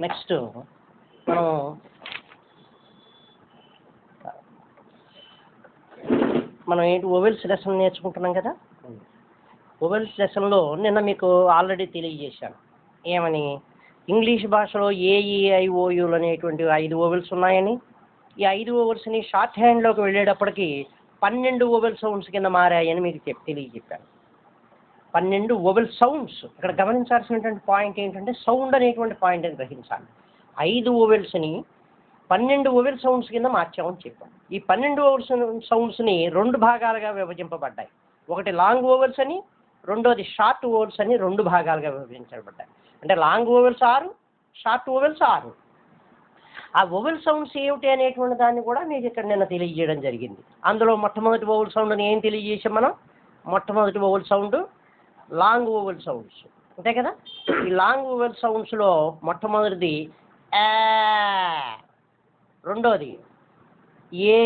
Next మనం ఏంటి vowels lesson నేర్చుకుంటున్నాం కదా. వొవెల్స్ లెసన్లో నిన్న మీకు ఆల్రెడీ తెలియజేశాను ఏమని, ఇంగ్లీష్ భాషలో ఏఈఐఓయులు అనేటువంటి 5 వొవెల్స్ ఉన్నాయని, ఈ 5 వొవెల్స్ని షార్ట్ హ్యాండ్లోకి వెళ్ళేటప్పటికి 12 వొవెల్ సౌండ్స్ కింద మారాయని మీకు తెలియజెప్పాను. 12 వొవెల్ సౌండ్స్. ఇక్కడ గమనించాల్సినటువంటి పాయింట్ ఏంటంటే సౌండ్ అనేటువంటి పాయింట్ అని గ్రహించాలి. 5 వొవెల్స్ని 12 వొవెల్ సౌండ్స్ కింద మార్చామని చెప్పాం. ఈ 12 వొవెల్ సౌండ్స్ని 2 భాగాలుగా విభజింపబడ్డాయి. ఒకటి లాంగ్ వొవెల్స్ అని, రెండోది షార్ట్ వొవెల్స్ అని 2 భాగాలుగా విభజించబడ్డాయి. అంటే లాంగ్ వొవెల్స్ 6, షార్ట్ వొవెల్స్ 6. ఆ వొవెల్ సౌండ్స్ ఏమిటి అనేటువంటి దాన్ని కూడా మీకు ఇక్కడ నిన్న తెలియజేయడం జరిగింది. అందులో మొట్టమొదటి వొవెల్ సౌండ్ని ఏం తెలియజేసాం మనం? మొట్టమొదటి vowel sound long vowel sounds, అంతే కదా. ఈ లాంగ్ వొవెల్ సౌండ్స్లో మొట్టమొదటిది ఆ, రెండోది ఏ,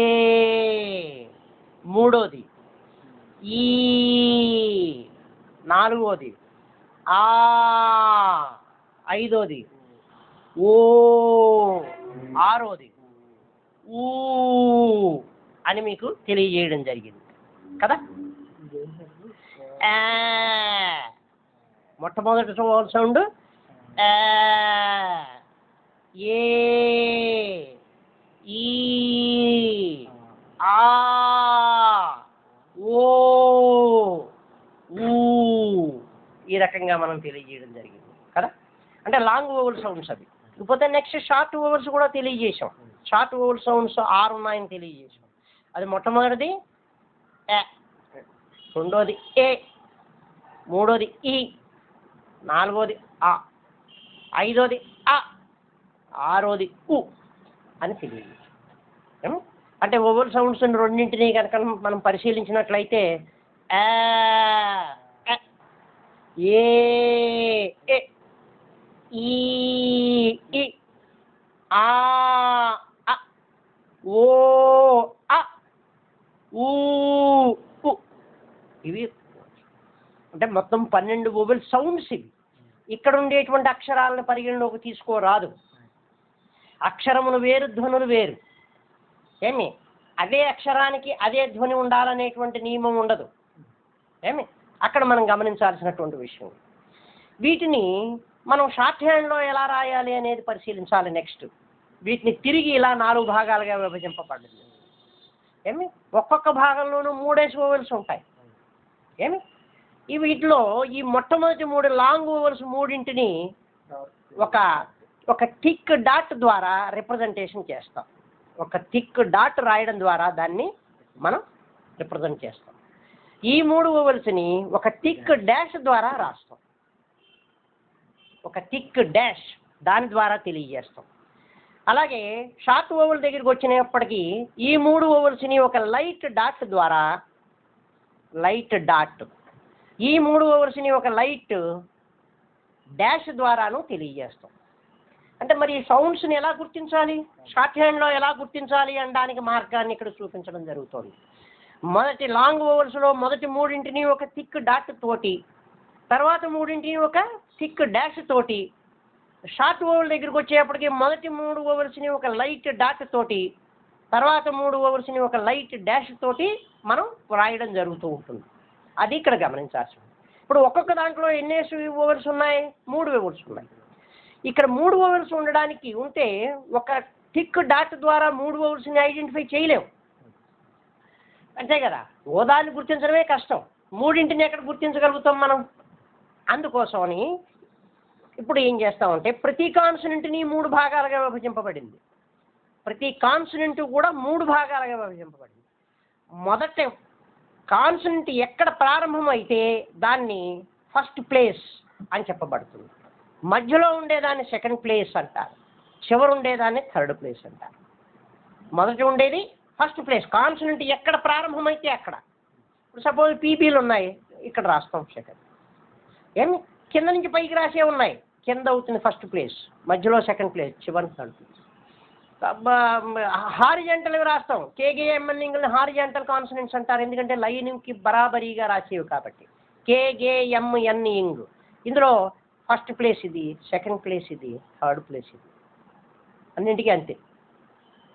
మూడోది ఈ, నాలుగోది ఆ, ఐదోది ఓ, ఆరోది ఊ అని మీకు తెలియజేయడం జరిగింది కదా. మొట్టమొదటి వొవెల్ సౌండ్ ఆ, ఏ, ఈ, ఆ, ఓ, ఊ ఈ రకంగా మనం తెలియజేయడం జరిగింది కదా. అంటే లాంగ్ వొవెల్ సౌండ్స్ అవి. ఇకపోతే నెక్స్ట్ షార్ట్ వొవెల్స్ కూడా తెలియజేసాం. షార్ట్ వొవెల్ సౌండ్స్ 6 ఉన్నాయని తెలియజేసాం. అది మొట్టమొదటిది ఏ, రెండోది ఏ, మూడోది ఈ, నాలుగోది ఆ, ఐదోది ఆ, ఆరోది ఉ అని తెలియజేసాం. అంటే వొవెల్ సౌండ్స్ రెండింటినీ కనుక మనం పరిశీలించినట్లయితే ఆ, ఏ, ఈ, ఆ, ఓ, ఊ, ఇవి అంటే మొత్తం 12 వొవెల్ సౌండ్స్ ఇవి. ఇక్కడ ఉండేటువంటి అక్షరాలను పరిగణలోకి తీసుకోరాదు. అక్షరములు వేరు, ధ్వనులు వేరు. ఏమి అదే అక్షరానికి అదే ధ్వని ఉండాలనేటువంటి నియమం ఉండదు. ఏమి అక్కడ మనం గమనించాల్సినటువంటి విషయం. వీటిని మనం షార్ట్ హ్యాండ్లో ఎలా రాయాలి అనేది పరిశీలించాలి. నెక్స్ట్ వీటిని తిరిగి ఇలా 4 భాగాలుగా విభజింపబడింది. ఏమి ఒక్కొక్క భాగంలోనూ 3 వొవెల్స్ ఉంటాయి. ఏమి వీటిలో ఈ మొట్టమొదటి 3 లాంగ్ వొవెల్స్ మూడింటిని ఒక థిక్ డాట్ ద్వారా రిప్రజెంటేషన్ చేస్తాం. ఒక థిక్ డాట్ రాయడం ద్వారా దాన్ని మనం రిప్రజెంట్ చేస్తాం. ఈ 3 వొవెల్స్ని ఒక థిక్ డాష్ ద్వారా రాస్తాం. ఒక థిక్ డాష్ దాని ద్వారా తెలియజేస్తాం. అలాగే షార్ట్ వొవెల్ దగ్గరికి వచ్చినప్పటికీ ఈ 3 వొవెల్స్ని ఒక లైట్ డాట్ ద్వారా, ఈ 3 వొవెల్స్ని ఒక లైట్ డాష్ ద్వారాను తెలియజేస్తాం. అంటే మరి ఈ సౌండ్స్ని ఎలా గుర్తించాలి, షార్ట్ హ్యాండ్లో ఎలా గుర్తించాలి అనడానికి మార్గాన్ని ఇక్కడ చూపించడం జరుగుతుంది. మొదటి లాంగ్ వొవెల్స్లో మొదటి 3 ఒక థిక్ డాట్ తోటి, తర్వాత 3 ఒక థిక్ డాష్ తోటి, షార్ట్ వొవెల్ దగ్గరికి వచ్చేప్పటికి మొదటి 3 వొవెల్స్ని ఒక లైట్ డాట్ తోటి, తర్వాత 3 వొవెల్స్ని ఒక లైట్ డాష్ తోటి మనం రాయడం జరుగుతూ ఉంటుంది. అది ఇక్కడ గమనించాల్సి. ఇప్పుడు ఒక్కొక్క దాంట్లో ఎన్ని వొవెల్స్ ఉన్నాయి? 3 వొవెల్స్ ఉన్నాయి. ఇక్కడ 3 వొవెల్స్ ఉండడానికి ఉంటే ఒక థిక్ డాట్ ద్వారా 3 వొవెల్స్ని ఐడెంటిఫై చేయలేము, అంతే కదా. ఓదాన్ని గుర్తించడమే కష్టం, 3 ఎక్కడ గుర్తించగలుగుతాం మనం? అందుకోసమని ఇప్పుడు ఏం చేస్తామంటే ప్రతి కాన్సనెంట్ని 3 భాగాలుగా విభజింపబడింది. ప్రతి కాన్సనెంట్ కూడా 3 భాగాలుగా విభజింపబడింది. మొదట కాన్సనెంట్ ఎక్కడ ప్రారంభం అయితే దాన్ని ఫస్ట్ ప్లేస్ అని చెప్పబడుతుంది. మధ్యలో ఉండేదాన్ని సెకండ్ ప్లేస్ అంటారు, చివరి ఉండేదాన్ని థర్డ్ ప్లేస్ అంటారు. మొదట ఉండేది ఫస్ట్ ప్లేస్. కాన్సనెంట్ ఎక్కడ ప్రారంభమైతే అక్కడ. ఇప్పుడు సపోజ్ పీపీలు ఉన్నాయి, ఇక్కడ రాస్తాం సెకండ్. ఏమి కింద నుంచి పైకి రాసే ఉన్నాయి, కింద అవుతుంది ఫస్ట్ ప్లేస్, మధ్యలో సెకండ్ ప్లేస్, చివరి థర్డ్ ప్లేస్. హారిజెంటల్ రాస్తాం, కేకేఎంఎన్ హారిజెంటల్ కాన్సనెంట్స్ అంటారు, ఎందుకంటే లైన్కి బరాబరీగా రాసేవి కాబట్టి. KGMN ఇంగ్. ఇందులో ఫస్ట్ ప్లేస్ ఇది, సెకండ్ ప్లేస్ ఇది, థర్డ్ ప్లేస్ ఇది, అన్నింటికీ అంతే.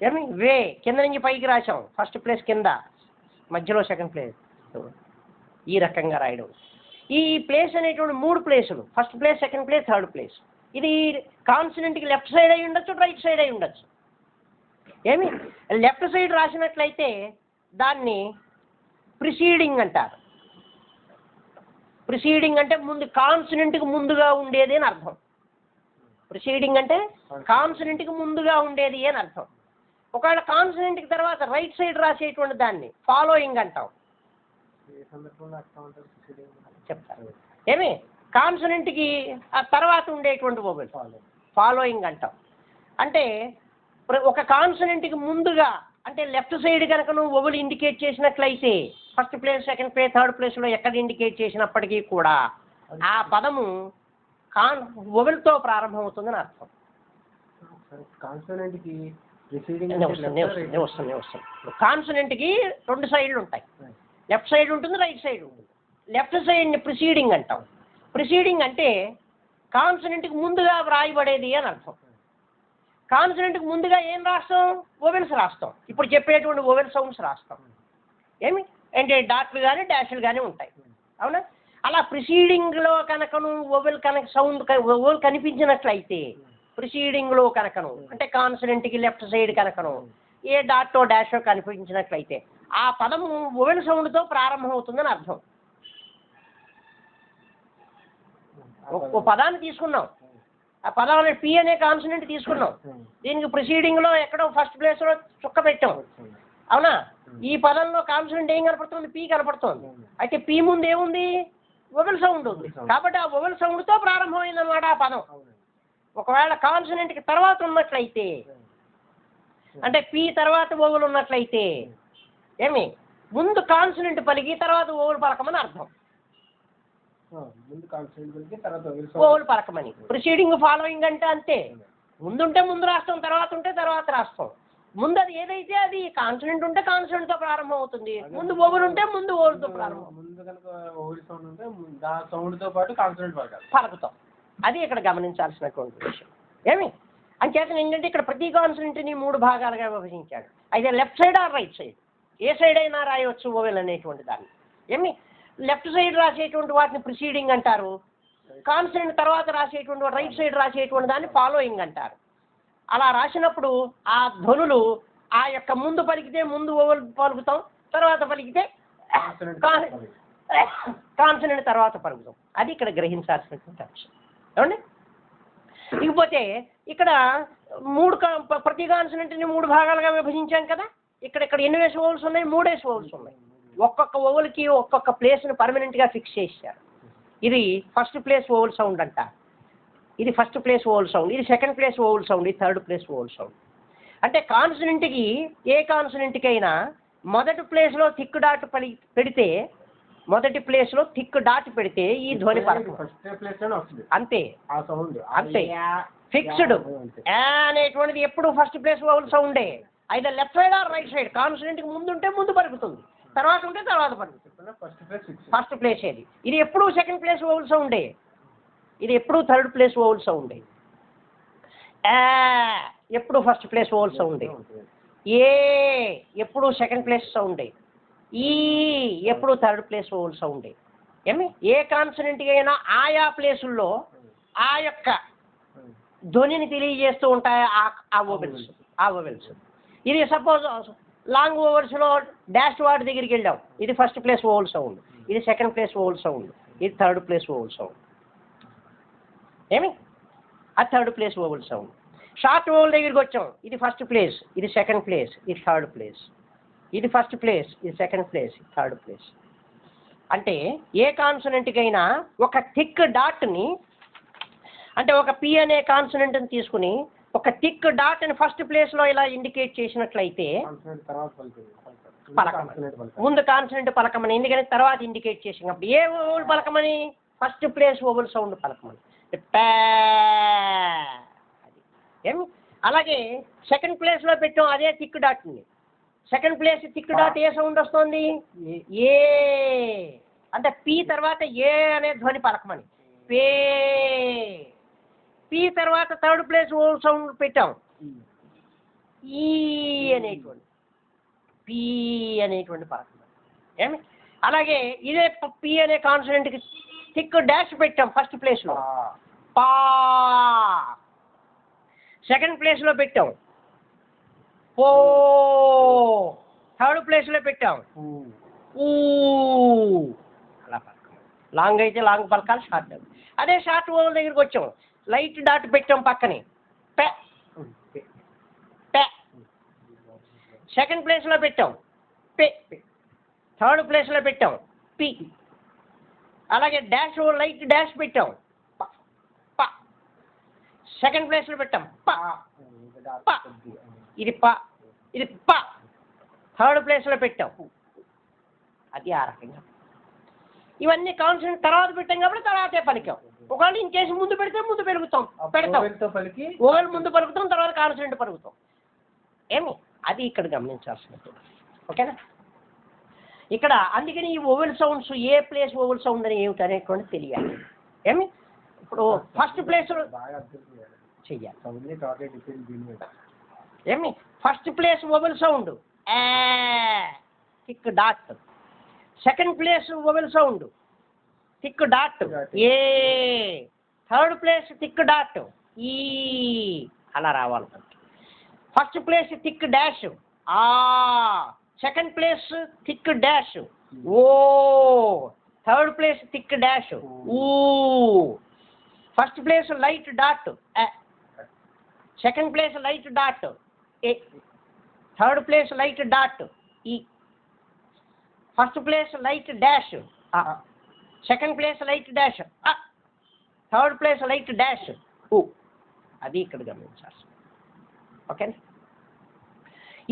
ఏమి వే కింద నుంచి పైకి రాసాం, ఫస్ట్ ప్లేస్ కింద, మధ్యలో సెకండ్ ప్లేస్, ఈ రకంగా రాయడం. ఈ ప్లేస్ అనేటువంటి 3 ప్లేసులు, first place, second place, third place. ఇది కాన్సనెంట్కి లెఫ్ట్ సైడ్ అయి ఉండొచ్చు, రైట్ సైడ్ అయి ఉండొచ్చు. ఏమి లెఫ్ట్ సైడ్ రాసినట్లయితే దాన్ని ప్రిసీడింగ్ అంటారు. ప్రిసీడింగ్ అంటే ముందు కాన్సనెంట్కి ముందుగా ఉండేది అని అర్థం. ప్రిసీడింగ్ అంటే కాన్సనెంట్కి ముందుగా ఉండేది అని అర్థం. ఒకవేళ కాన్సనెంట్కి తర్వాత రైట్ సైడ్ రాసేటువంటి దాన్ని ఫాలోయింగ్ అంటాం. చెప్తారు. ఏమి కాన్సనెంట్కి ఆ తర్వాత ఉండేటువంటి వొవెల్ ఫాలోయింగ్ అంటాం. అంటే ఒక కాన్సనెంట్కి ముందుగా, అంటే లెఫ్ట్ సైడ్ కనుక నువ్వు వొవెల్ ఇండికేట్ చేసినట్లయితే first place, second place, third ప్లేస్లో ఎక్కడ ఇండికేట్ చేసినప్పటికీ కూడా ఆ పదము వొవెల్తో ప్రారంభమవుతుందని అర్థం. కాన్సనెంట్కి వస్తుంది. కాన్సనెంట్కి 2 సైడ్లు ఉంటాయి, లెఫ్ట్ సైడ్ ఉంటుంది, రైట్ సైడ్ ఉంటుంది. లెఫ్ట్ సైడ్ని ప్రిసీడింగ్ అంటాం. ప్రిసీడింగ్ అంటే కాన్సనెంట్కి ముందుగా వ్రాయబడేది అని అర్థం. కాన్సనెంట్కి ముందుగా ఏం రాస్తాం? వొవెల్స్ రాస్తాం. ఇప్పుడు చెప్పేటువంటి వొవెల్ సౌండ్స్ రాస్తాం. ఏమి అంటే డాట్లు కానీ డాష్లు కానీ ఉంటాయి, అవునా? అలా ప్రిసీడింగ్లో కనుకను వొవెల్ కనుక సౌండ్ వొవెల్ కనిపించినట్లయితే, ప్రిసీడింగ్లో కనుకను అంటే కాన్సనెంట్కి లెఫ్ట్ సైడ్ కనుకను ఏ డాటో డాషో కనిపించినట్లయితే ఆ పదము వొవెల్ సౌండ్తో ప్రారంభమవుతుందని అర్థం. ఒక పదాన్ని తీసుకున్నాం, ఆ పదాన్ని పి అనే కాన్సనెంట్ తీసుకున్నాం, దీనికి ప్రిసీడింగ్లో ఎక్కడో ఫస్ట్ ప్లేస్లో చుక్క పెట్టాం, అవునా? ఈ పదంలో కాన్సనెంట్ ఏం కనపడుతుంది? పి కనపడుతుంది. అయితే పి ముందు ఏముంది? వొవెల్ సౌండ్ ఉంది. కాబట్టి ఆ వొవెల్ సౌండ్తో ప్రారంభమైందన్నమాట ఆ పదం. ఒకవేళ కాన్సనెంట్కి తర్వాత ఉన్నట్లయితే, అంటే పి తర్వాత వొవెల్ ఉన్నట్లయితే ఏమి ముందు కాన్సనెంట్ పలికి తర్వాత వొవెల్ పలకమని అర్థం. వొవెల్ పలకమని. ప్రిసీడింగ్ ఫాలోయింగ్ అంటే అంతే. ముందుంటే ముందు రాస్తాం, తర్వాత ఉంటే తర్వాత రాస్తాం. ముందు అది ఏదైతే అది కాన్సనెంట్ ఉంటే కాన్సనెంట్తో ప్రారంభం అవుతుంది, ముందు వొవెల్ ఉంటే ముందు వొవెల్తో ప్రారంభం. పలుకుతాం. అది ఇక్కడ గమనించాల్సినటువంటి విషయం. ఏమి అంచేత ఏంటంటే ఇక్కడ ప్రతి కాన్సనెంట్ని 3 భాగాలుగా విభజించాడు. అయితే left side or right side, ఏ సైడ్ అయినా రాయవచ్చు వొవెల్ అనేటువంటి దాన్ని. ఏమి లెఫ్ట్ సైడ్ రాసేటువంటి వాటిని ప్రిసీడింగ్ అంటారు, కాన్సనెంట్ తర్వాత రాసేటువంటి రైట్ సైడ్ రాసేటువంటి దాన్ని ఫాలోయింగ్ అంటారు. అలా రాసినప్పుడు ఆ ధ్వనులు ఆ యొక్క ముందు పలికితే ముందు వొవెల్ పలుకుతాం, తర్వాత పలికితే కాన్సనెంట్ తర్వాత పలుకుతాం. అది ఇక్కడ గ్రహించాల్సినటువంటి అంశం. ఏమండి? ఇకపోతే ఇక్కడ ప్రతి కాన్సనెంట్ని 3 భాగాలుగా విభజించాం కదా. ఇక్కడ ఎన్ని వేస్ వొవెల్స్ ఉన్నాయి? 3 వేస్ వొవెల్స్ ఉన్నాయి. ఒక్కొక్క వొవెల్కి ఒక్కొక్క ప్లేస్ని పర్మనెంట్గా ఫిక్స్ చేశారు. ఇది ఫస్ట్ ప్లేస్ వొవెల్ సౌండ్ అంట, ఇది ఫస్ట్ ప్లేస్ వొవెల్ సౌండ్, ఇది సెకండ్ ప్లేస్ వొవెల్ సౌండ్, ఇది థర్డ్ ప్లేస్ వొవెల్ సౌండ్. అంటే కాన్సనెంట్కి ఏ కాన్సనెంట్కైనా మొదటి ప్లేస్లో థిక్ డాట్ పెడితే, మొదటి ప్లేస్లో థిక్ డాట్ పెడితే ఈ ధ్వని పలకం అంతే. అంతే ఫిక్స్డ్ అనేటువంటిది ఎప్పుడు ఫస్ట్ ప్లేస్ వొవెల్ సౌండే. అయితే left side or right side, కాన్సనెంట్కి ముందు ఉంటే ముందు పలుకుతుంది, తర్వాత ఉంటే తర్వాత పలుకుతుంది. ఫస్ట్ ప్లేస్ ఏది? ఇది ఎప్పుడు సెకండ్ ప్లేస్ వొవెల్ సౌండే, ఇది ఎప్పుడు థర్డ్ ప్లేస్ వొవెల్ సౌండే. ఎప్పుడు ఫస్ట్ ప్లేస్ వొవెల్ సౌండే. ఏ ఎప్పుడు సెకండ్ ప్లేస్ సౌండే. ఈ ఎప్పుడు థర్డ్ ప్లేస్ వొవెల్ సౌండే. ఏమి ఏ కాన్సనెంట్కి అయినా ఆయా ప్లేసుల్లో ఆ యొక్క ధ్వనిని తెలియజేస్తూ ఉంటాయి ఆ వొవెల్స్. ఇది సపోజ్ లాంగ్ వొవెల్స్లో డాష్ వార్డ్ దగ్గరికి వెళ్ళాం, ఇది ఫస్ట్ ప్లేస్ వొవెల్ సౌండ్, ఇది సెకండ్ ప్లేస్ వొవెల్ సౌండ్, ఇది థర్డ్ ప్లేస్ వొవెల్ సౌండ్. ఏమి అది third place vowel sound. Short vowel దగ్గరికి వచ్చాం, ఇది ఫస్ట్ ప్లేస్, ఇది సెకండ్ ప్లేస్, ఇది థర్డ్ ప్లేస్, ఇది ఫస్ట్ ప్లేస్, ఇది సెకండ్ ప్లేస్, థర్డ్ ప్లేస్. అంటే ఏ కాన్సనెంట్కైనా ఒక థిక్ డాట్ని, అంటే ఒక పి అనే కాన్సనెంట్ని తీసుకుని ఒక థిక్ డాట్ని ఫస్ట్ ప్లేస్లో ఇలా ఇండికేట్ చేసినట్లయితే పలకమని, ముందు కాన్సనెంట్ పలకమని. ఎందుకంటే తర్వాత ఇండికేట్ చేసినప్పుడు ఏ వొవెల్ పలకమని? ఫస్ట్ ప్లేస్ వొవెల్ సౌండ్ పలకమని. ఏమి అలాగే సెకండ్ ప్లేస్లో పెట్టాం అదే థిక్ డాట్ని. సెకండ్ ప్లేస్ థిక్ డాట్ ఏ సౌండ్ వస్తుంది? ఏ. అంటే పి తర్వాత ఏ అనే ధ్వని పలకమని. పే. పి తర్వాత థర్డ్ ప్లేస్ ఓ సౌండ్ పెట్టాం, ఈ అనేటువంటి పి అనేటువంటి పలకమని. ఏమి అలాగే ఇదే పి అనే కాన్సనెంట్కి థిక్ డాష్ పెట్టాం ఫస్ట్ ప్లేస్లో, పా. సెకండ్ ప్లేస్లో పెట్టాం, పో. థర్డ్ ప్లేస్లో పెట్టాం, ఊ. అలా పలకాలి. లాంగ్ అయితే లాంగ్ పలకాలి, షార్ట్. అదే షార్ట్ ఓవల్ దగ్గరికి వచ్చాం, లైట్ డాట్ పెట్టాం పక్కనే, పె. పె. సెకండ్ ప్లేస్లో పెట్టాం, పె. థర్డ్ ప్లేస్లో పెట్టాం, పి. అలాగే డాష్ లైట్ డాష్ పెట్టాం, ప. ప. సెకండ్ ప్లేస్లో పెట్టాం, ప. ప. ఇది ప, ఇది ప. థర్డ్ ప్లేస్లో పెట్టాం, అది ఆ రకంగా. ఇవన్నీ కాన్సనెంట్ తర్వాత పెట్టాం కాబట్టి తర్వాతే పలికాం. ఒకవేళ ఇంకేసి ముందు పెడితే ముందు పెడతాం. ఓవెల్ ముందు పలుకుతాం, తర్వాత కాన్సనెంట్ పలుకుతాం. ఏమి అది ఇక్కడ గమనించాల్సినట్టు. ఓకేనా? ఇక్కడ అందుకని ఈ ఓవెల్ సౌండ్స్ ఏ ప్లేస్ ఓవెల్ సౌండ్ అని ఏమిటి అనేటువంటి తెలియాలి. ఏమి ఇప్పుడు ఫస్ట్ ప్లేస్లో చెయ్యాలి. ఏమి first place vowel sound thick dot. Second place vowel sound thick dot ఏ. థర్డ్ ప్లేస్ థిక్ డాట్ ఈ. అలా రావాలి. ఫస్ట్ ప్లేస్ థిక్ డాష్ ఆ. సెకండ్ ప్లేస్ థిక్ డాష్ ఓ. థర్డ్ ప్లేస్ థిక్ డాష్ ఊ. ఫస్ట్ ప్లేస్ లైట్ డాట్ ఎ. Second place light dot ఏ. Third place light dot ఈ. ఫస్ట్ ప్లేస్ లైట్ డాష్ ఆ. సెకండ్ ప్లేస్ లైట్ డాష్ ఆ. Third place light dash ఊ. అది ఇక్కడ గమనించాలి. ఓకేనా?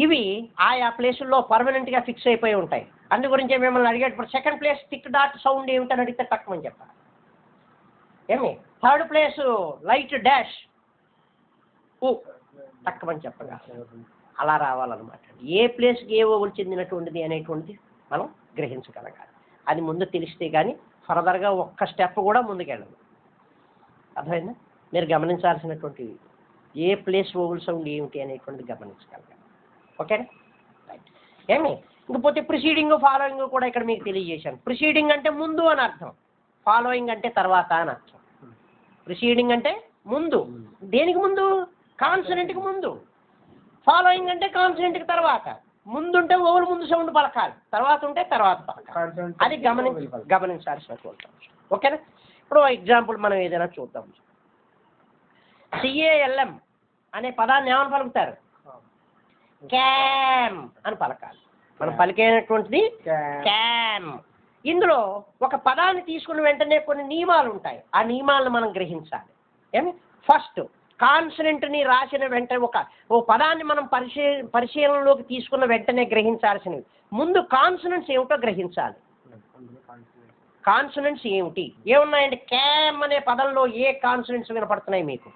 ఇవి ఆయా ప్లేసుల్లో పర్మనెంట్గా ఫిక్స్ అయిపోయి ఉంటాయి. అందు గురించే మిమ్మల్ని అడిగేటప్పుడు second place thick dot sound ఏమిటని అడిగితే తక్కువని చెప్పాలి. ఏమి థర్డ్ ప్లేస్ లైట్ డాష్ ఊ తక్కువని చెప్పగా అలా రావాలన్నమాట. ఏ ప్లేస్కి ఏ ఓవెల్ చెందినటువంటిది అనేటువంటిది మనం గ్రహించగలగాలి. అది ముందు తెలిస్తే కానీ ఫర్దర్గా ఒక్క స్టెప్ కూడా ముందుకెళ్ళదు. అర్థమైందా? మీరు గమనించాల్సినటువంటి ఏ ప్లేస్ ఓవెల్ సౌండ్ ఏమిటి అనేటువంటిది గమనించగలగాలి. ఓకేనా? రైట్. ఏమి ఇంకపోతే ప్రిసీడింగ్ ఫాలోయింగ్ కూడా ఇక్కడ మీకు తెలియజేశాను. ప్రిసీడింగ్ అంటే ముందు అని అర్థం, ఫాలోయింగ్ అంటే తర్వాత అని అర్థం. ప్రిసీడింగ్ అంటే ముందు. దేనికి ముందు? కాన్సనెంట్కి ముందు. ఫాలోయింగ్ అంటే కాన్సనెంట్కి తర్వాత. ముందుంటే ఓవెల్ ముందు సౌండ్ పలకాలి, తర్వాత ఉంటే తర్వాత పలకాలి. అది గమనించాల్సినటువంటి అంశం. ఓకేనా? ఇప్పుడు ఎగ్జాంపుల్ మనం ఏదైనా చూద్దాం. CALM అనే పదాన్ని ఏమని పలుకుతారు? క్యామ్ అని పలకాలి. మనం పలికేటటువంటిది క్యామ్. ఇందులో ఒక పదాన్ని తీసుకున్న వెంటనే కొన్ని నియమాలు ఉంటాయి. ఆ నియమాలను మనం గ్రహించాలి. ఏమి? ఫస్ట్ కాన్సనెంట్ని రాసిన వెంటనే ఓ పదాన్ని మనం పరిశీలనలోకి తీసుకున్న వెంటనే గ్రహించాల్సినవి ముందు కాన్సనెంట్స్ ఏమిటో గ్రహించాలి. కాన్సనెంట్స్ ఏమిటి? ఏమున్నాయండి? క్యామ్ అనే పదంలో ఏ కాన్సనెంట్స్ వినపడుతున్నాయి మీకు?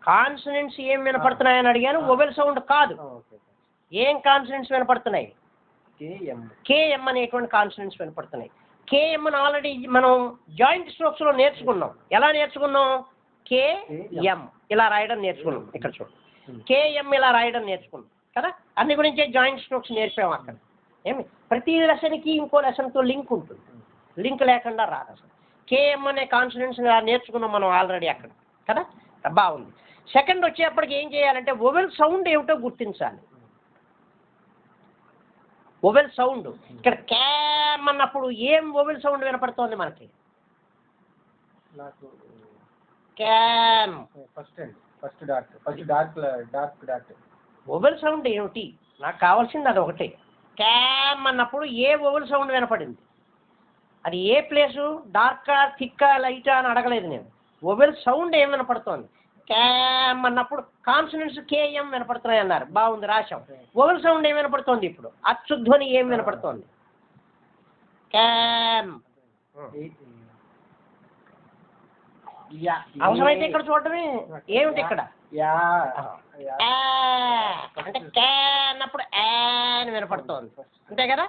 కాన్సనెంట్స్ ఏం వినపడుతున్నాయని అడిగాను, ఓవెల్ సౌండ్ కాదు. ఏం కాన్సనెంట్స్ వినపడుతున్నాయి? కేఎం అనేటువంటి కాన్సనెంట్స్ వినపడుతున్నాయి. కేఎం అని ఆల్రెడీ మనం జాయింట్ స్ట్రోక్స్లో నేర్చుకున్నాం. ఎలా నేర్చుకున్నాం? కేఎం ఇలా రాయడం నేర్చుకున్నాం. ఇక్కడ చూడండి, కేఎం ఇలా రాయడం నేర్చుకున్నాం కదా. అన్ని గురించే జాయింట్ స్ట్రోక్స్ నేర్పాము అక్కడ. ఏమి ప్రతి లెసన్కి ఇంకో లెసన్తో లింక్ ఉంటుంది, లింక్ లేకుండా రాదు అసలు. కేఎం అనే కాన్సనెంట్స్ నేర్చుకున్నాం మనం ఆల్రెడీ అక్కడ కదా. బాగుంది. సెకండ్ వచ్చేప్పటికి ఏం చేయాలంటే ఓవెల్ సౌండ్ ఏమిటో గుర్తించాలి. ఓవెల్ సౌండ్ ఇక్కడ క్యామ్ అన్నప్పుడు ఏం ఓవెల్ సౌండ్ వినపడుతోంది మనకి? క్యామ్. ఓవెల్ సౌండ్ ఏమిటి? నాకు కావాల్సింది అది ఒకటే. క్యామ్ అన్నప్పుడు ఏ ఓవెల్ సౌండ్ వినపడింది? అది ఏ ప్లేసు? డార్కా, థిక్కా, లైటా అని అడగలేదు నేను. ఓవెల్ సౌండ్ ఏం వినపడుతోంది? క్యామ్ అన్నప్పుడు కాన్సనెంట్స్ కేఎం వినపడుతున్నాయి అన్నారు. బాగుంది, రాశాం. ఓవెల్ సౌండ్ ఏం వినపడుతోంది ఇప్పుడు? అచ్చుధ్వని ఏం వినపడుతోంది? క్యామ్. అవసరమైతే ఇక్కడ చూడటమే. ఏమిటి ఇక్కడ? అంటే క్యా అన్నప్పుడు ఏ అని వినపడుతోంది, అంతే కదా.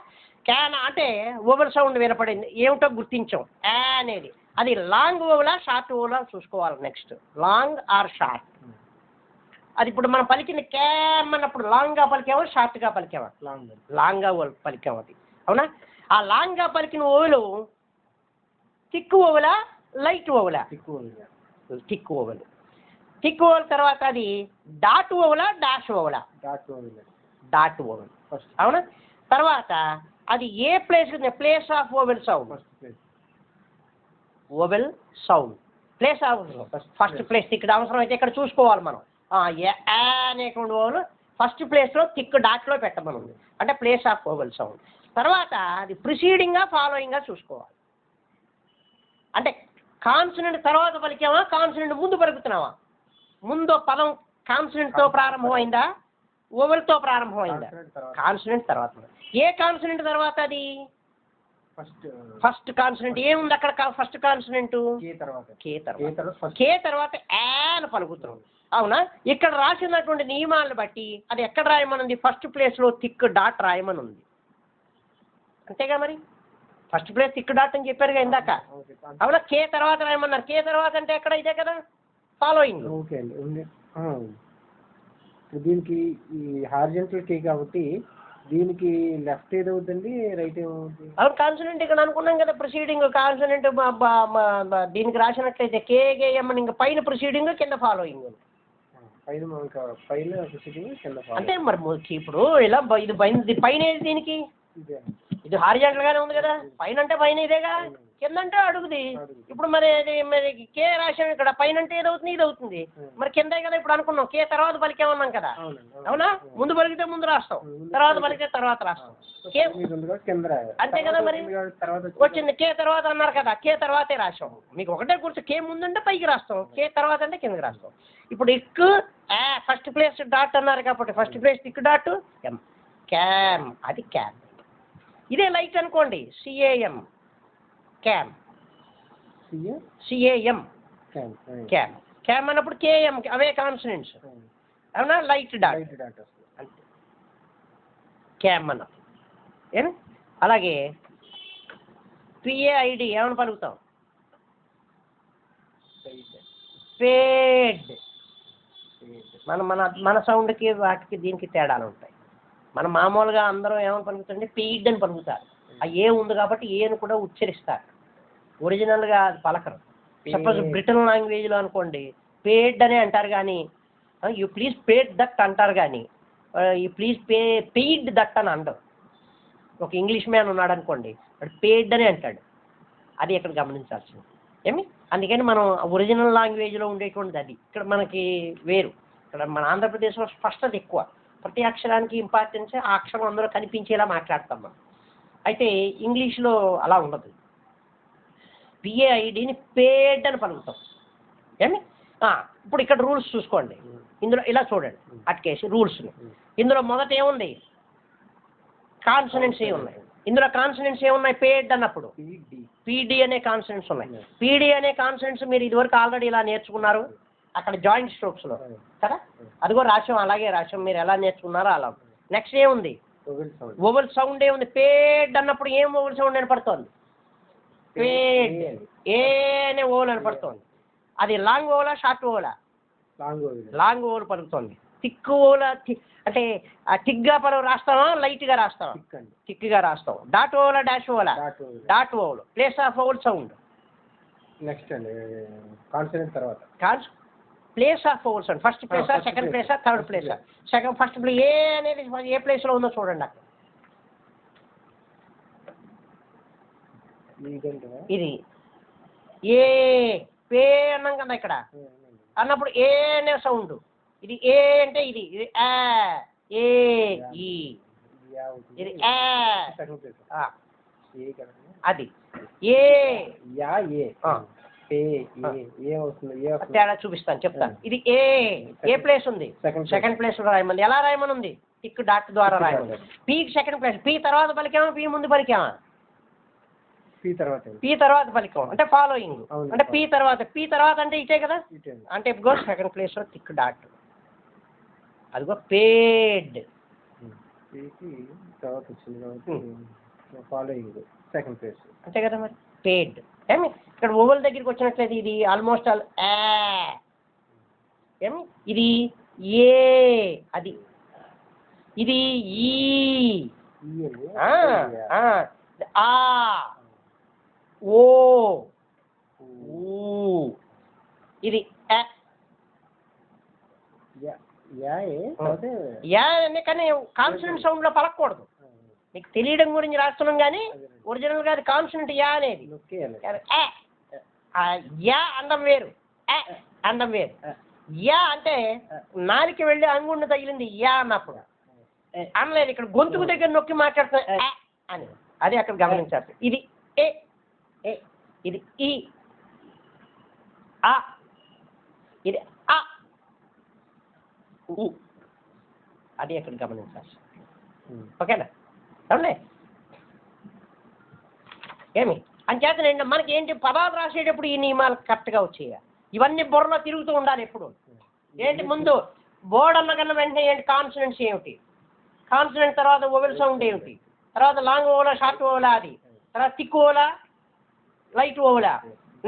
క్యాన్ అంటే ఓవల్ సౌండ్ వినపడింది, ఏమిటో గుర్తించాం ఏ అనేది. అది లాంగ్ ఓవలా షార్ట్ ఓవలా చూసుకోవాలి. Next long or short. అది ఇప్పుడు మనం పలికిన క్యామ్ అన్నప్పుడు లాంగ్గా పలికామో షార్ట్గా పలికామా? లాంగ్గా పలికాము. అది అవునా? ఆ లాంగ్గా పలికిన ఓవెలు థిక్ ఓవెలా లైట్ ఓవెలా? Thick vowel. థిక్ ఓవెల్ తర్వాత అది డాట్ ఓవెలా డాష్ ఓవెలా? Dot vowel. అవునా? తర్వాత అది ఏ place, place of vowel sound. Vowel sound place of first place. ఇక్కడ అవసరం అయితే ఇక్కడ చూసుకోవాలి మనం. అనేటువంటి ఓవెల్ ఫస్ట్ ప్లేస్లో థిక్ డాట్లో పెట్టమనుంది, అంటే ప్లేస్ ఆఫ్ ఓవెల్ సౌండ్. తర్వాత అది ప్రిసీడింగా ఫాలోయింగ్గా చూసుకోవాలి. అంటే కాన్సనెంట్ తర్వాత పలికామా, కాన్సనెంట్ ముందు పలుకుతున్నావా? ముందు పదం కాన్సనెంట్తో ప్రారంభమైందా, ఓవెల్తో ప్రారంభమైందా? కాన్సనెంట్ తర్వాత. ఏ కాన్సనెంట్ తర్వాత అది? ఫస్ట్ కాన్సనెంట్ ఏముంది అక్కడ? ఫస్ట్ కాన్సనెంట్ కే తర్వాత అని పలుకుతున్నాం, అవునా? ఇక్కడ రాసినటువంటి నియమాలను బట్టి అది ఎక్కడ రాయమనుంది? ఫస్ట్ ప్లేస్లో థిక్ డాట్ రాయమనుంది, అంతేగా. మరి ఫస్ట్ ప్లేస్ థిక్ డాట్ అని చెప్పారుగా ఇందాక, అవునా? కే తర్వాత రాయమన్నారు. కే తర్వాత అంటే ఎక్కడ? ఇదే కదా, ఫాలోయింగ్. దీనికి ఈ హారిజంటల్ కే కాబట్టి దీనికి లెఫ్ట్ ఏదవుతుంది, రైట్ ఏమవుతుంది? అవును, కాన్సనెంట్ ఇక్కడ అనుకున్నాం కదా, ప్రొసీడింగ్ కాన్సనెంట్. దీనికి రాసినట్లయితే కేగేఎం అని, ఇంకా పైన ప్రొసీడింగ్ కింద ఫాలోయింగ్. పైన ప్రొసీడింగ్ కింద అంటే మరి ఇప్పుడు ఇలా ఇది పైన ఏది దీనికి? ఇది హారిజంటల్ గానే ఉంది కదా. పైన అంటే పైన ఇదేగా, కింద అంటే అడుగుది. ఇప్పుడు మరి మరి కే రాశాం ఇక్కడ, పైన అంటే ఏదవుతుంది? ఇది అవుతుంది. మరి కిందే కదా ఇప్పుడు అనుకున్నాం. కే తర్వాత పలికేమన్నాం కదా, అవునా? ముందు పలికితే ముందు రాస్తాం, తర్వాత పలికితే తర్వాత రాస్తాం. కే అంతే కదా. మరి వచ్చింది కే తర్వాత అన్నారు కదా, కే తర్వాతే రాసాం. మీకు ఒకటే గుర్తు, కే ముందుంటే పైకి రాస్తాం, కే తర్వాత అంటే కిందకి రాస్తాం. ఇప్పుడు ఇక్ ఫస్ట్ ప్లేస్ డాట్ అన్నారు కాబట్టి ఫస్ట్ ప్లేస్ ఇక్ డాట్ ఎం, క్యామ్. అది క్యామ్. ఇదే లైట్ అనుకోండి, CAM cam. CAM cam. Cam అన్నప్పుడు కేఎం, అవే కాన్సనెంట్స్, అవునా? లైట్ డాట్ అంతే క్యామ్ అన్నప్పుడు. ఏం అలాగే పిఏఐడి ఏమని పలుకుతాం? పేడ్. మన మన మన సౌండ్కి వాటికి దీనికి తేడాలు ఉంటాయి. మనం మామూలుగా అందరం ఏమని పలుకుతారంటే పెయిడ్ అని పలుకుతారు. ఆ ఏ ఉంది కాబట్టి ఏను కూడా ఉచ్చరిస్తారు, ఒరిజినల్గా అది పలకరు. సపోజ్ బ్రిటన్ లాంగ్వేజ్లో అనుకోండి పేడ్ అనే అంటారు, కానీ యూ ప్లీజ్ పేడ్ దట్ అంటారు, కానీ యూ ప్లీజ్ పెయిడ్ దట్ అని అంటారు. ఒక ఇంగ్లీష్ మ్యాన్ ఉన్నాడు అనుకోండి, వాడు పేడ్ అని అంటాడు. అది ఇక్కడ గమనించాల్సింది. ఏమి అందుకని మనం ఒరిజినల్ లాంగ్వేజ్లో ఉండేటువంటిది అది. ఇక్కడ మనకి వేరు. ఇక్కడ మన ఆంధ్రప్రదేశ్లో స్పష్టత ఎక్కువ, ప్రతి అక్షరానికి ఇంపార్టెన్స్, ఆ అక్షరం అందులో కనిపించేలా మాట్లాడతాం మనం. అయితే ఇంగ్లీష్లో అలా ఉండదు. పిఏఐడిని పేడ్ అని పలుకుతాం. ఏమి ఇప్పుడు ఇక్కడ రూల్స్ చూసుకోండి. ఇందులో ఇలా చూడండి, అట్కేసి రూల్స్ని. ఇందులో మొదట ఏముంది? కాన్సనెంట్స్ ఏమున్నాయి? ఇందులో కాన్సనెంట్స్ ఏమున్నాయి? పేడ్ అన్నప్పుడు పీడి అనే కాన్సనెంట్స్ ఉన్నాయి. పీడి అనే కాన్సనెంట్స్ మీరు ఇదివరకు ఆల్రెడీ ఇలా నేర్చుకున్నారు అక్కడ జాయింట్ స్ట్రోక్స్లో కదా, అదిగో రాసాం, అలాగే రాసాం. మీరు ఎలా నేర్చుకున్నారో అలా. నెక్స్ట్ ఏముంది? ఓవెల్ సౌండ్ ఏముంది? పేడ్ అన్నప్పుడు ఏం ఓవెల్ సౌండ్ వినపడుతోంది? పేడ్. ఏ అనే ఓవెల్ వినపడుతోంది. అది లాంగ్ ఓవెలా షార్ట్ ఓవెలా? లాంగ్ ఓవెల్ పలుకుతోంది. థిక్ ఓవెలా? అంటే థిక్గా రాస్తావా లైట్గా రాస్తావా? థిక్గా రాస్తావు. డాట్ ఓవెలా డాష్ ఓవెలా? Dot vowel. Place of vowel sound. Next అండి కాన్సనెంట్ తర్వాత place of vowel sound. First ప్లేసా, సెకండ్ ప్లేసా, థర్డ్ ప్లేసా? ఫస్ట్ ప్లేస్ ఏ అనేది ఏ ప్లేస్లో ఉందో చూడండి అక్కడ. ఇది ఏ పే అన్నాం కదా ఇక్కడ, అన్నప్పుడు ఏ అనే సౌండ్. ఇది ఏ అంటే ఇది ఏ ఈ, ఇది అది ఏ తేడా చూపిస్తాను, చెప్తాను. ఇది ఏ ప్లేస్ ఉంది? సెకండ్ ప్లేస్ లో రాయమంది. ఎలా రాయమని ఉంది? టిక్ డాట్ ద్వారా రాయమంది. పీకి సెకండ్ ప్లేస్. పీ తర్వాత పలికామా, పీ ముందు పలికామా? పీ తర్వాత పలికాం అంటే ఫాలోయింగ్. అంటే పీ తర్వాత అంటే ఇటే కదా, అంటే గో సెకండ్ ప్లేస్ లో టిక్ డాట్. అదిగో పేడ్. పీకి తర్వాత వచ్చింది కాబట్టి ఫాలోయింగ్ సెకండ్ ప్లేస్. అంతే కదా మరి, పేడ్. ఏమి ఇక్కడ ఓవల్ దగ్గరికి వచ్చినట్లయితే ఇది ఆల్మోస్ట్ ఆల్ ఏమి, ఇది ఏ, అది ఇది ఈ, ఆ, ఓ, ఇది యా అనే, కానీ కాన్సనెంట్ సౌండ్ లో పలకూడదు. మీకు తెలియడం గురించి రాస్తున్నాం కానీ ఒరిజినల్ గా అది కాన్సనెంట్ యా అనేది. యా అండం వేరు, అండం వేరు. యా అంటే నాలికి వెళ్ళి అంగుండి తగిలింది యా అన్నప్పుడు అనలేదు. ఇక్కడ గొంతుకు దగ్గర నొక్కి మాట్లాడుతున్నా అని, అది అక్కడ గమనించాలి. ఇది ఏ, ఇది ఈ, ఆ, ఇది ఆ, అది అక్కడ గమనించాలి. ఓకేనా? అవునే ఏమి అంచేతనండి మనకి ఏంటి, పదాలు రాసేటప్పుడు ఈ నియమాలు కరెక్ట్గా వచ్చేయాలి. ఇవన్నీ బుర్రలో తిరుగుతూ ఉండాలి ఎప్పుడు. ఏంటి ముందు బోర్డ్ అన్న కన్నా వెంటనే ఏంటి కాన్సనెంట్స్ ఏమిటి, కాన్సనెంట్ తర్వాత ఓవెల్ సౌండ్ ఏమిటి, తర్వాత లాంగ్ ఓవలా షార్ట్ ఓవలా, అది తర్వాత థిక్ ఓవలా లైట్ ఓవలా,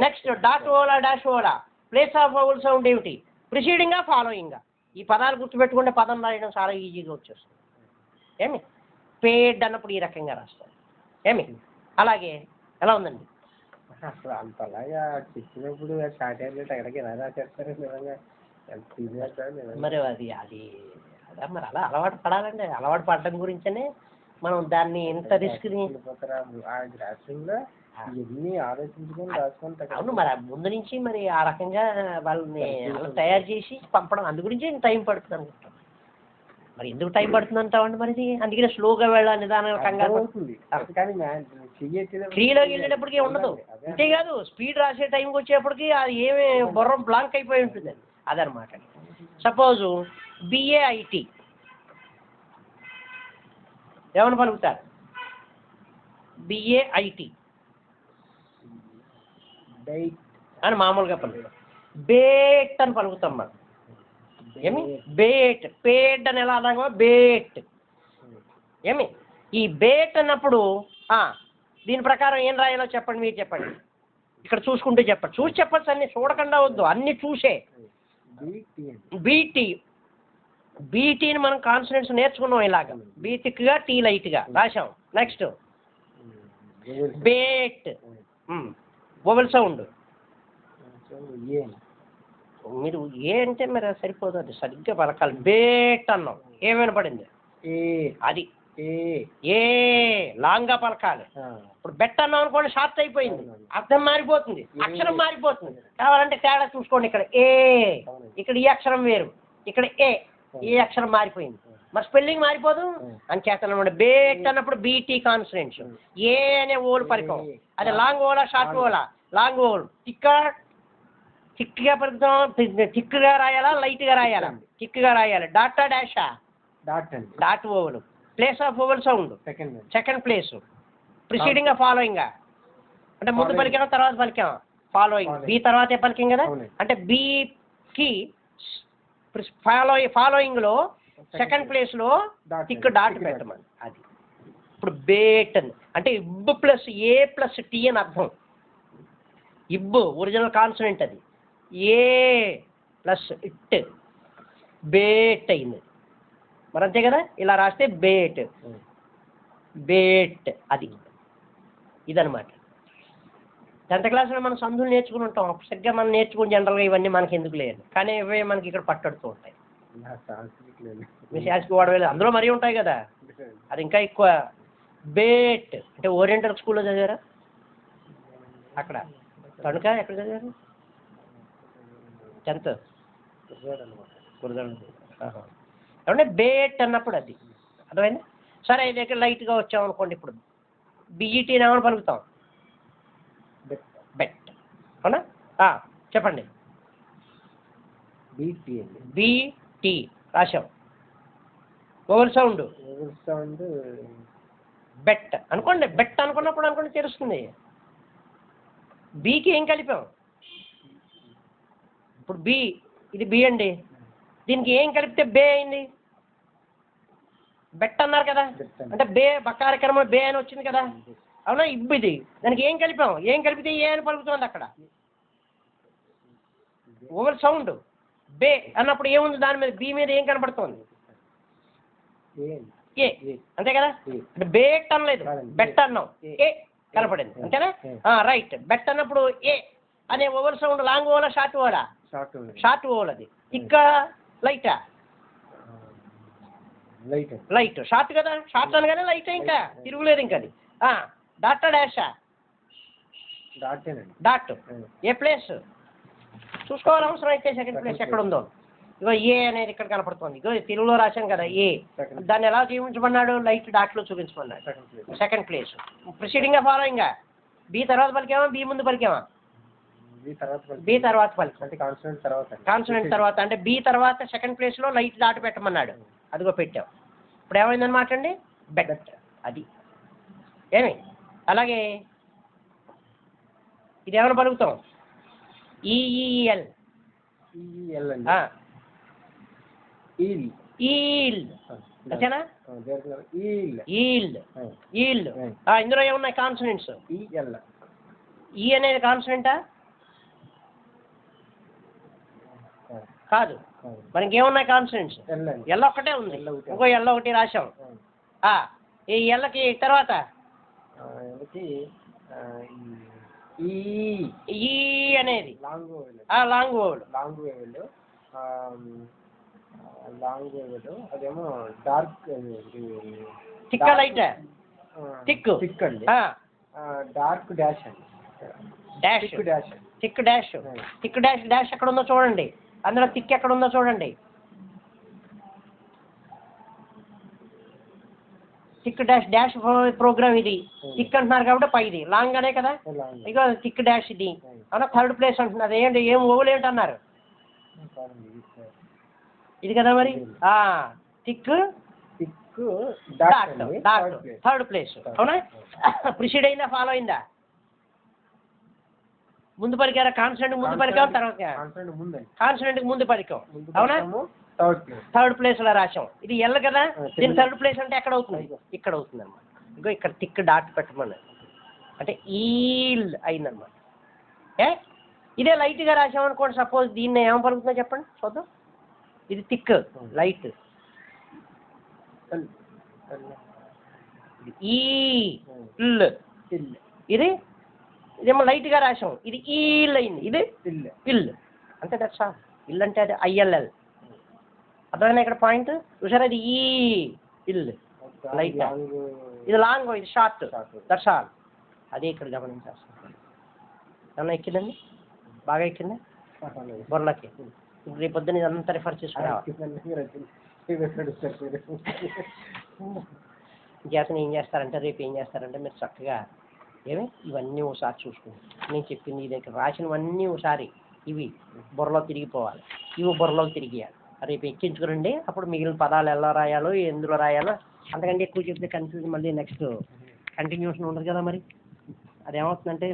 నెక్స్ట్ డాట్ ఓవలా డాష్ ఓవలా, ప్లేస్ ఆఫ్ ఓవెల్ సౌండ్ ఏమిటి, ప్రిసీడింగా ఫాలోయింగా. ఈ పదాలు గుర్తుపెట్టుకుంటే పదం రాయడం చాలా ఈజీగా వచ్చేస్తుంది. ఏమి పేడ్ అన్నప్పుడు ఈ రకంగా రాస్తారు. ఏమి అలాగే ఎలా ఉందండి అసలు అంతలాగా చెప్పినప్పుడు స్టార్ట్ అయ్యేట ఎక్కడికి ఎలా రాసేస్తారు నిజంగా, మరి అది అది అదే మరి అలా అలవాటు పడాలండి. అలవాటు పడడం గురించనే మనం దాన్ని ఎంత రిస్క్ ఎన్ని ఆలోచించుకొని రాసుకుంటారు. అవును, మరి ముందు నుంచి మరి ఆ రకంగా వాళ్ళని తయారు చేసి పంపడం, అందు గురించి టైం పడుతుంది అనుకుంటాం. మరి ఎందుకు టైం పడుతుంది అంటామండి మరి, ఇది అందుకనే స్లోగా వెళ్ళాలి, నిదానంగా కంగారు అవుతుంది. కానీ ఫ్రీలోకి వెళ్ళేటప్పటికీ ఉండదు. అంతేకాదు స్పీడ్ రాసే టైంకి వచ్చేప్పటికి అది ఏమి బుర్ర బ్లాంక్ అయిపోయి ఉంటుంది. అదనమాట. సపోజు బిఏఐటి ఏమని పలుకుతారు? బిఏఐటి అని మామూలుగా పలుకుతాం. బేట్ అని పలుకుతాం మనం. ఏమి బేట్, పేడ్ అని ఎలా అన్నామో బేట్. ఏమి ఈ బేట్ అన్నప్పుడు దీని ప్రకారం ఏం రాయాలో చెప్పండి, మీరు చెప్పండి. ఇక్కడ చూసుకుంటూ చెప్పండి, చూసి చెప్పచ్చు, అన్ని చూడకుండా వద్దు, అన్ని చూసే. బీటీ, బీటీని మనం కాన్సనెంట్స్ నేర్చుకున్నాం ఇలాగ, బీ థిక్గా టీ లైట్గా రాసాం. Next bait, vowel sound. మీరు ఏ అంటే మరి సరిపోదు, అది సరిగ్గా పలకాలి. బేట్ అన్నాం, ఏమైనా పడింది అది ఏ లాంగ్గా పలకాలి. ఇప్పుడు బెట్ అన్నాం అనుకోండి, షార్ట్ అయిపోయింది, అర్థం మారిపోతుంది, అక్షరం మారిపోతుంది. కావాలంటే తేడా చూసుకోండి, ఇక్కడ ఏ, ఇక్కడ ఈ అక్షరం వేరు, ఇక్కడ ఏ, ఈ అక్షరం మారిపోయింది, మరి స్పెల్లింగ్ మారిపోదు. అంచేతనమాట బేట్ అన్నప్పుడు బీటీ కాన్సనెంట్స్. ఏ అనే ఓలు పలికం, అది లాంగ్ ఓలా షార్ట్ ఓలా? Long vowel. థిక్గా పలుకుతాం, థిక్గా రాయాలా లైట్గా రాయాలా? థిక్గా రాయాలి. డాటా డాషా? Dot vowel. Place of vowel sound second place. Preceding following అంటే ముందు పలికామా తర్వాత పలికామా? ఫాలోయింగ్. బి తర్వాతే పలికాం కదా, అంటే బికి ఫాలోయింగ్ లో సెకండ్ ప్లేస్ లో థిక్ డాట్ పెట్టమని. అది ఇప్పుడు బేట్ అని అంటే ఇబ్బు ప్లస్ ఏ ప్లస్ టీ అని అర్థం. ఇబ్బు ఒరిజినల్ కాన్సనెంట్, అది ఏ ప్లస్ ఇట్ బేట్ అయింది. మరి అంతే కదా, ఇలా రాస్తే బేట్, బేట్. అది ఇదనమాట. 10th క్లాస్లో మనం సందులు నేర్చుకుని ఉంటాం, సరిగ్గా మనం నేర్చుకుని జనరల్గా ఇవన్నీ మనకి ఎందుకు లేదు, కానీ ఇవే మనకి ఇక్కడ పట్టడుతూ ఉంటాయి. మీ శాస్కి వాడలేదు, అందులో మరీ ఉంటాయి కదా, అది ఇంకా ఎక్కువ. బేట్ అంటే ఓరియంటల్ స్కూల్లో చదివారా? అక్కడ కనుక ఎక్కడ చదివారు? 10th ఏమంటే బేట్ అన్నప్పుడు అది అర్థమైంది. సరే ఇది దగ్గర లైట్గా వచ్చామనుకోండి, ఇప్పుడు బిఈటీని ఏమని పలుకుతాం? బెట్. అవునా? చెప్పండి. బిటి రాశాం. ఓవెల్ సౌండ్ బెట్ అనుకోండి. బెట్ అనుకున్నప్పుడు అనుకోండి తెలుస్తుంది. బీకి ఏం కలిపాం? ఇప్పుడు బి, ఇది బి అండి, దీనికి ఏం కలిపితే బే అయింది? బెట్ అన్నారు కదా, అంటే బే బకారకరమ బే అని వచ్చింది కదా, అవునా? ఇది దానికి ఏం కలిపాం, ఏం కలిపితే ఏ అని పలుకుతుంది అక్కడ? ఓవర్ సౌండ్ బే అన్నప్పుడు ఏముంది దాని మీద, బి మీద ఏం కనపడుతుంది? ఏ, అంతే కదా? అంటే బేట్ అనలేదు, బెట్ అన్నాం, ఏ కనపడింది, అంతేనా? రైట్. బెట్ అన్నప్పుడు ఏ అనే ఓవర్ సౌండ్ లాంగ్ ఓవలా షార్ట్ ఓవలా? Short vowel. అది ఇంకా లైటా? లైట్. షార్ట్ కదా, షార్ట్ అనగానే లైట్, ఇంకా తిరుగులేదు ఇంకా అది. డాటా డాషా? డాట్. ఏ ప్లేస్ చూసుకోవాలి అవసరం అయితే, సెకండ్ ప్లేస్ ఎక్కడ ఉందో. ఇగో ఏ అనేది ఇక్కడ కనపడుతుంది, ఇగో తెలుగులో రాశాను కదా ఏ, దాన్ని ఎలా చూపించమన్నాడు? లైట్ డాట్లో చూపించమన్నాడు. Second place. Preceding following, B తర్వాత పలికామా, బి ముందు పలికామా? బి తర్వాత పలికాం. కాన్సనెంట్ తర్వాత అంటే బి తర్వాత సెకండ్ ప్లేస్లో లైట్ డాట్ పెట్టమన్నాడు, అదిగో పెట్టాం. ఇప్పుడు ఏమైందన్నమాట అండి? బెట్. అది ఏమి అలాగే ఇది ఏమైనా పలుకుతాం? ఈఈఎల్. ఈల్డ్ అంతేనా? ఈల్డ్. ఈల్డ్. ఇందులో ఏమున్నాయి కాన్సనెంట్స్? ఈ అనేది కాన్సనెంటా? కాదు. మనకి ఏమున్నాయి కాన్సనెంట్స్? ఎల్ ఒక్కటే ఉంది, ఇంకో ఎల్ ఒకటి రాశాం. ఈ ఎల్కి తర్వాత ఈ అనేది లాంగ్ ఓవల్. అదేమో డార్క్. Thick light? థిక్ అండి. డార్క్ డాష్ అండి. Dash. Thick dash. Thick dash. Dash ఎక్కడ ఉందో చూడండి, అందులో థిక్ ఎక్కడ ఉందో చూడండి. Thick dash. డాష్ ప్రోగ్రామ్ ఇది. థిక్ అంటున్నారు కాబట్టి పైది లాంగ్ అనే కదా, ఇక థిక్ డాష్ ఇది. అవునా? థర్డ్ ప్లేస్ అంటున్నారు. ఏంటి ఏం ఓవల్ ఏంటన్నారు? ఇది కదా మరి. Thick dot. Third place. అవునా? ప్రిసీడ్ అయిందా, ఫాలో అయిందా? ముందు పలికారా? కాన్సనెంట్ ముందు పలికాం, తర్వాత కాన్సనెంట్కి ముందు పలికాం. అవునా? థర్డ్ ప్లేస్ లో రాశాం. ఇది ఎల్ కదా, దీని థర్డ్ ప్లేస్ అంటే ఎక్కడ అవుతుంది? ఇక్కడ అవుతుంది అనమాట. ఇంకో ఇక్కడ థిక్ డాట్ పెట్టమన్నది, అంటే ఈల్ అయిందనమాట. ఇదే లైట్గా రాసామనుకోండి, సపోజ్ దీన్ని ఏం పలుకుతుందో చెప్పండి చూద్దాం. ఇది థిక్ లైట్, ఈల్. ఇది ఇదేమో లైట్గా రాసాం, ఇది ఈల్ అయింది, ఇది ఇల్. అంతే, దట్స్ ఆల్. ఇల్ అంటే అది ఐఎల్ఎల్. అర్థమైనా ఇక్కడ పాయింట్? చూసారా? ఇది ఈ ఇల్ లైట్, ఇది లాంగ్, ఇది షార్ట్. That's all. అదే ఇక్కడ గమనించాల్సింది. ఏమన్నా ఎక్కిందండి? బాగా ఎక్కిందా బొర్లకి? ఇప్పుడు రేపు పొద్దున్న ఇదంతా రిఫర్ చేసుకురావాలి. చేతను ఏం చేస్తారంటే, రేపు ఏం చేస్తారంటే, మీరు చక్కగా ఇవన్నీ ఒకసారి చూసుకుంటాం. నేను చెప్పింది ఇది దగ్గర రాసినవన్నీ ఒకసారి ఇవి బుర్రలో తిరిగిపోవాలి, ఇవి బుర్రలోకి తిరిగియాలి. రేపు ఎక్కించుకురండి, అప్పుడు మిగిలిన పదాలు ఎలా రాయాలో ఎందులో రాయాలో. అంతకంటే ఎక్కువ చెప్తే కన్ఫ్యూజన్, మళ్ళీ నెక్స్ట్ కంటిన్యూషన్ ఉండదు కదా. మరి అదేమవుతుందంటే